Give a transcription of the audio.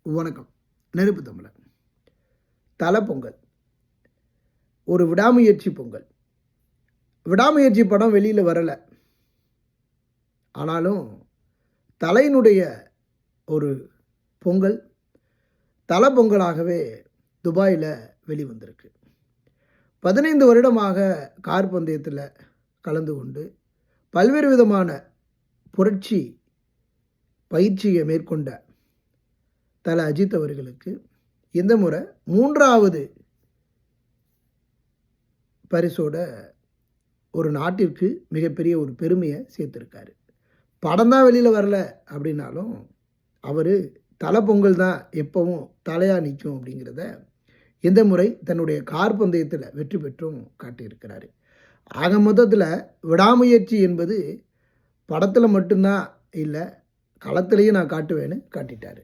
வணக்கம். நெருப்பு தமிழன். தல பொங்கல். ஒரு விடாமுயற்சி பொங்கல். விடாமுயற்சி படம் வெளியில் வரலை. ஆனாலும் தலையினுடைய ஒரு பொங்கல் தல பொங்கலாகவே துபாயில் வெளிவந்திருக்கு. 15 வருடமாக கார் பந்தயத்தில் கலந்து கொண்டு பல்வேறு விதமான புரட்சி பயிற்சியை மேற்கொண்ட தல அஜித் அவர்களுக்கு இந்த முறை 3வது பரிசோட ஒரு நாட்டிற்கு மிகப்பெரிய ஒரு பெருமையை சேர்த்துருக்காரு. படம் தான் வெளியில் வரல அப்படின்னாலும் அவர் தல பொங்கல் தான் எப்பவும் தலையாக நிற்கும் அப்படிங்கிறத இந்த முறை தன்னுடைய கார் பந்தயத்தில் வெற்றி பெற்றும் காட்டியிருக்கிறாரு. ஆக மொத்தத்தில் விடாமுயற்சி என்பது படத்தில் மட்டும்தான் இல்லை, களத்திலையும் நான் காட்டுவேன்னு காட்டிட்டாரு.